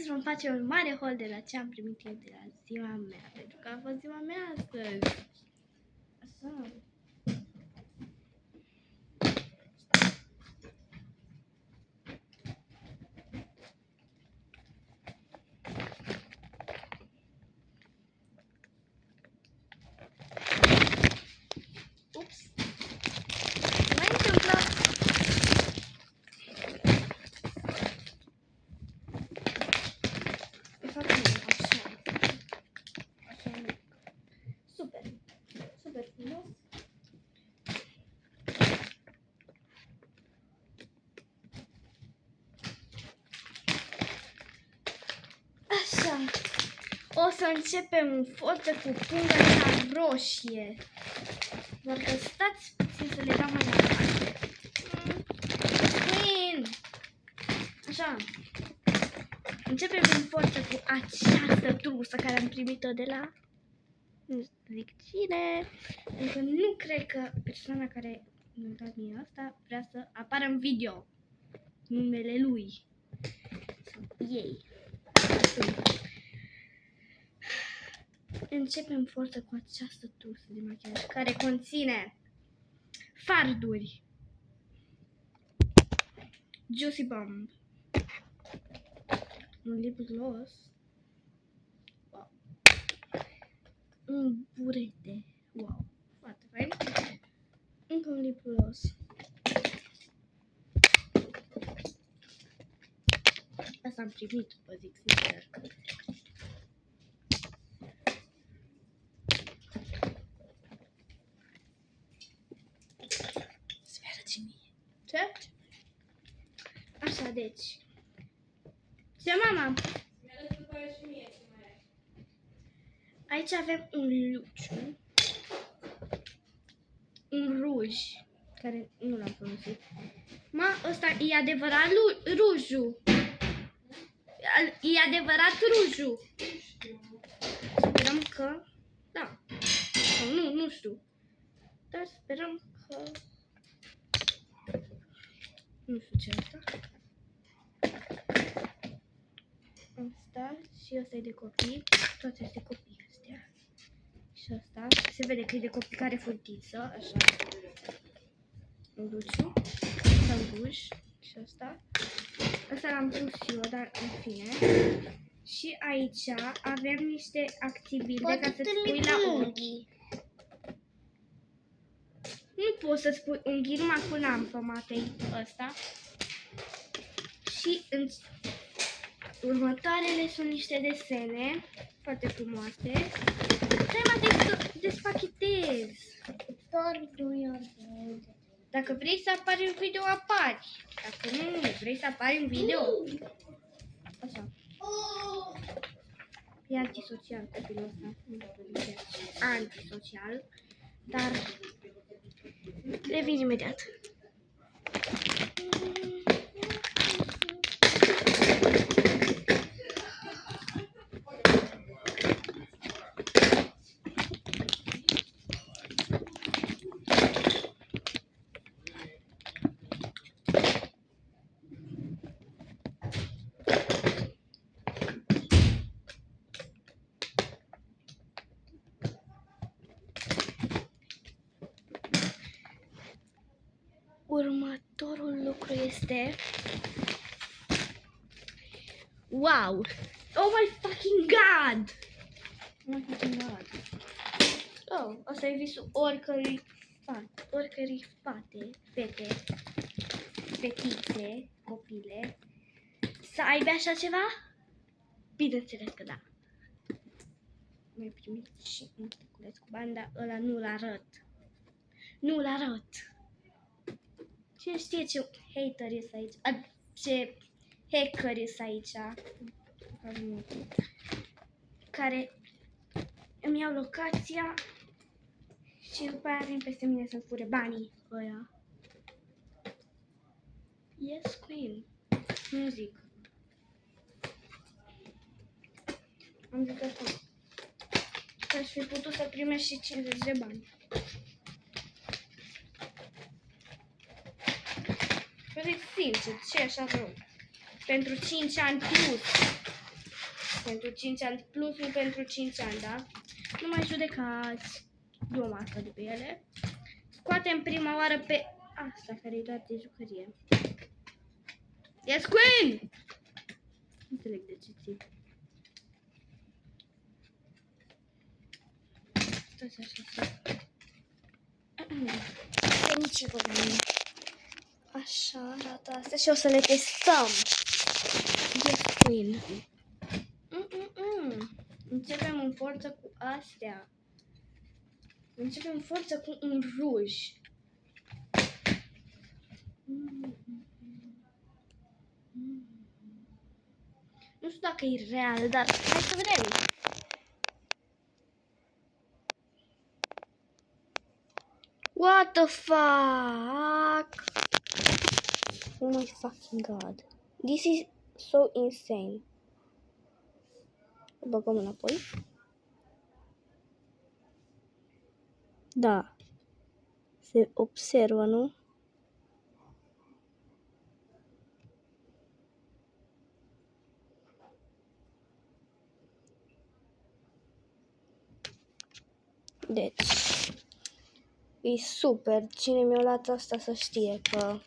vom face un mare haul de la ce am primit eu de la ziua mea, pentru că a fost ziua mea astăzi. Așa. Ups. Se mai întâmplă. De fapt, nu, așa. Așa. Super. Super frumos. Așa. O să începem în față cu punga cea roșie. Doar că stați puțin să le dau mai departe. Așa. Începem în forță cu această trusă care am primit-o de la... nu zic cine. Pentru că nu cred că persoana care mi-a dat mie asta vrea să apară în video. Numele lui. Sau ei. Începem forță cu această trusă de machiaj care conține farduri, Juicy Bomb, un lip gloss, wow, un burete, wow, foarte fain, încă un lip gloss. Asta am primit, vă zic sincer. Ce? Așa, deci. Ce, mama? Aici avem un luciu. Un ruj. Care nu l-am folosit. Ăsta e adevărat rujul. E adevărat rujul. Sperăm că... da. Sau nu știu. Dar sperăm că... nu știu ce asta. Asta și ăsta e de copii. Toate sunt de copii astea. Și asta. Se vede că e de copii care furtiță. Așa. Un luciu. Sau ruj. Și asta. Asta l-am pus eu, dar în fine. Și aici avem niște activiste ca să-ți pui la unghii. Nu poți să-ți pui unghii numai cu lampă, Matei, ăsta. Și în următoarele sunt niște desene foarte frumoase. Stai, Matei, să despachetez. Dacă vrei să apari în video, apari. Dacă nu vrei să apari în video. Așa. E antisocial copilul ăsta. Antisocial. Dar revin imediat. Următorul lucru este... wow! Oh my fucking god! Oh my fucking god! Oh, asta e visul oricărui fete, fetițe, copile, să aibă așa ceva? Bineînțeles că da. Mai primit și un sticuleț cu bani, dar ăla nu-l arăt. Nu-l arăt. Cine știe ce hater este aici? Ce hacker este aici? Care îmi iau locația și după aia vin peste mine să-mi fure banii ăia. Yes, Queen. Nu zic. Am zis asta. Aș fi putut să primești și 50 de bani. Zic sincer, ce așa rău? Pentru 5 ani plus. Pentru 5 ani, plusul pentru 5 ani, da? Nu mai judecați. Luăm asta de pe ele. Scoatem prima oară pe asta, care e doar de jucărie. Yes, Queen! Nu înțeleg de ce ții. Stați așa, nici probleme. Așa arată astea și o să le testăm. Yes, Queen. Începem în forță cu astea. Începem în forță cu un ruj. Nu știu dacă e real, dar hai să vedem. What the fuck? Oh my fucking god. This is so insane. O băgăm înapoi. Da. Se observă, nu? Deci, e super. Cine mi-a luat asta să știe că...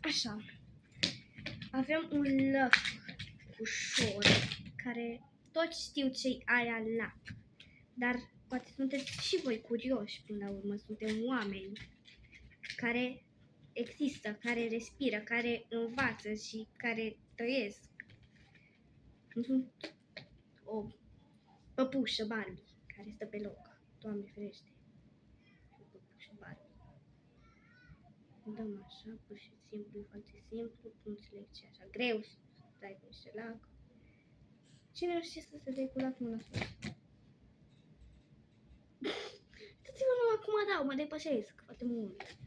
Așa. Avem un lăc ușor, care toți știu ce-i aia lac. Dar poate sunteți și voi curioși până la urmă. Suntem oameni care există, care respiră, care învață și care trăiesc. Nu sunt o păpușă Barbie care stă pe loc. Doamne ferește. O păpușă Barbie. Dăm așa, pur și simplu, e foarte simplu. Nu înțeleg ce e așa greu să stai cu niște lac. Cine nu știe să se dea cu lac, mâna sus. Uitați-vă numai cum dau, mă depășesc foarte mult.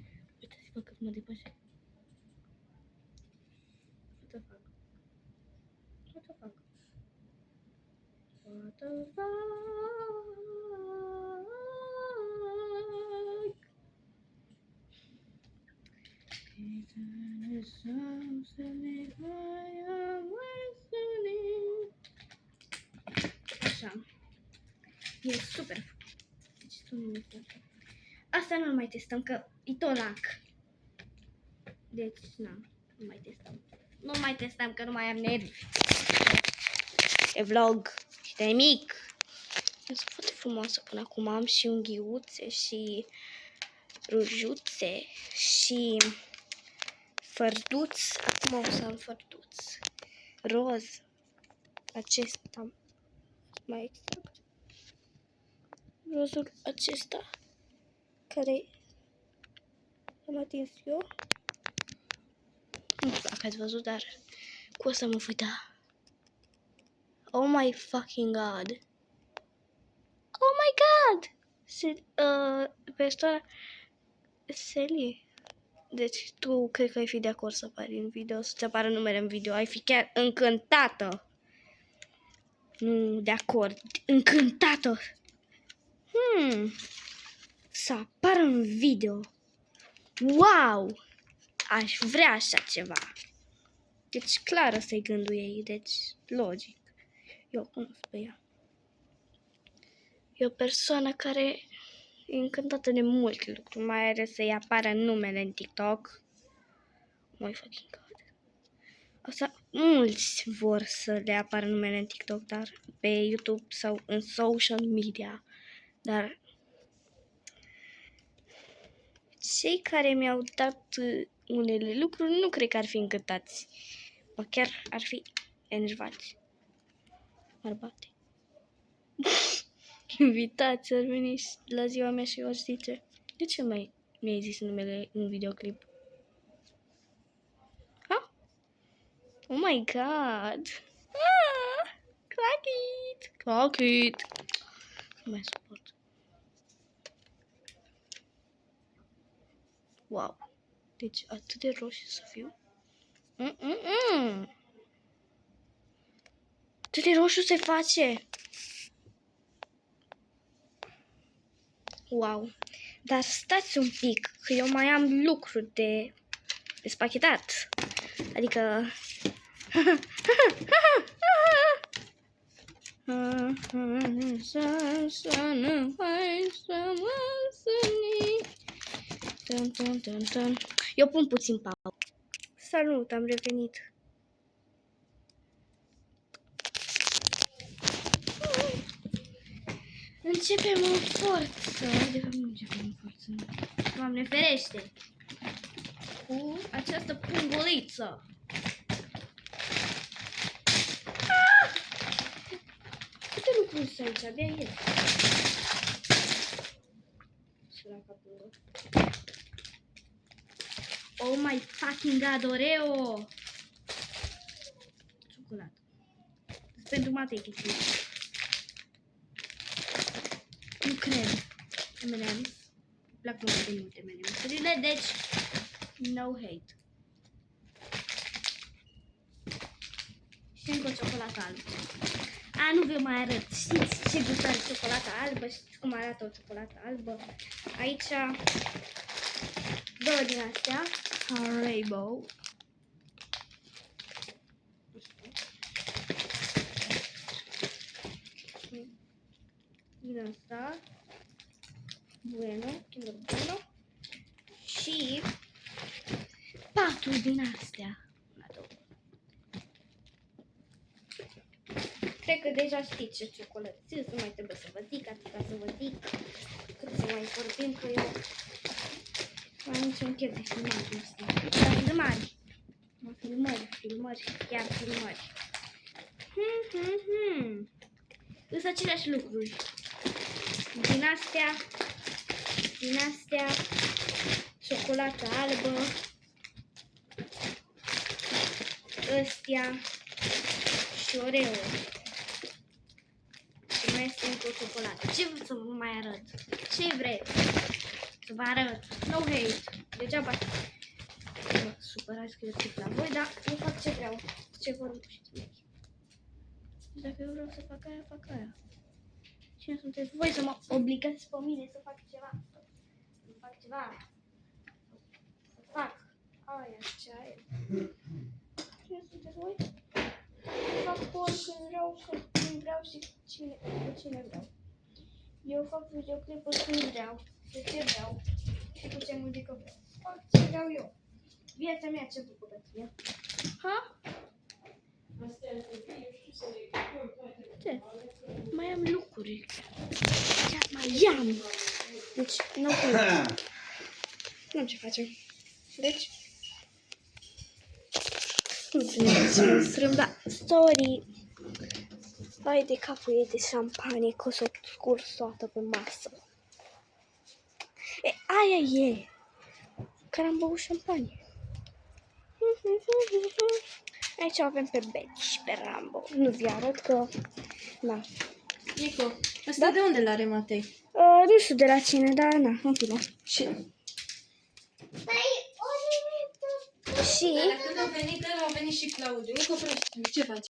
Uitați-vă cât mă depășesc. What the fuck? What the fuck? What the fuck? Așa. E super. Asta nu mai testăm, că e tot lac. Deci, na, nu mai testăm. Nu mai testăm, că nu mai am nervi. E vlog. Și de mic. Este foarte frumoasă până acum. Am și unghiuțe și rujuțe și fărduț. Acum o să am fărduț roz. Acesta mai exact. Rozul acesta care am atins eu. Nu știu dacă ați văzut, dar cu asta mă voi da. Oh my fucking god. Oh my god! Persoana Sally. Deci tu cred că ai fi de acord să apari în video, să-ți apară numele în video. Ai fi chiar încântată. Nu de acord. Încântată. Să apară în video. Wow! Aș vrea așa ceva. Deci clar ăsta-i gândul ei. Deci logic. Eu cunosc pe ea. E o persoană care e încântată de multe lucruri. Mai are să-i apară numele în TikTok. My fucking god. Asta mulți vor să le apară numele în TikTok, dar pe YouTube sau în social media. Dar cei care mi-au dat unele lucruri nu cred că ar fi încântați. Ba chiar ar fi enervați. Bărbate. Invitați ar veni la ziua mea și eu aș zice: de ce mi-ai zis numele în videoclip? Ha? Oh my god! Clock it! Clock it! Nu mai suport. Wow! Deci atât de roșu să fiu? Atât de roșu se face! Wow. Dar stați un pic, că eu mai am lucruri de despachetat. Adică... Eu pun puțin pauză. Salut, am revenit. Începem în forță. De fapt, nu începem în forță. Doamne ferește. Cu această punguliță. Câte lucruri sunt aici? Abia e. Săraca pungă. Oh my fucking god, Oreo! Ciocolată. Pentru Matei, chestii. Nu cred. M&M's. Plac foarte mult M&M's-urile, deci no hate. Și încă o ciocolată albă. A, nu vă mai arăt. Știți ce gust are ciocolata albă? Știți cum arată o ciocolată albă? Aici două din astea. Haribo. Din asta. Bueno, Kinder Bueno. Și 4 din astea. Cred că deja știți ce ciocolățel, nu mai trebuie să vă zic, atâta să vă zic, cât să mai vorbim, că eu mai am niciun chef de filmat, nu știu. Dar filmări, chiar filmări. Însă aceleași lucruri. Din astea, ciocolată albă, ăstea și Oreo. Și mai este încă o ciocolată. Ce vreți să vă mai arăt? Ce vreți să vă arăt? No hate. Degeaba mă supărați că eu zic la voi, dar eu fac ce vreau. Ce vor reușiți mei. Dacă eu vreau să fac aia, fac aia. Cine sunteți voi să mă obligați pe mine să fac ceva? Să fac ceva. Să fac aia, ce aia. Cine sunteți voi? Fac oricând vreau, când vreau și cu cine vreau. Eu fac videoclipuri când vreau, de ce vreau și cu ce muzică vreau. Fac ce vreau eu. Viața mea ce bucură ție. Ha? Ce? Mai am lucruri. Chiar mai am. Deci, nu am ce facem. Deci, nu trebuie să mă strâmba. Sorry. Vai de capul ei de șampanie, că o să o scurs toată pe masă. E, aia e. Care am băut șampanie. Aici avem pe Betty și pe Rambo. Nu vi arăt că... Na. Nico, ăsta de unde l-are Matei? Nu știu de la cine, dar na, în fine. Și... Și... Dar când au venit și Claudiu, Nico, ce faci?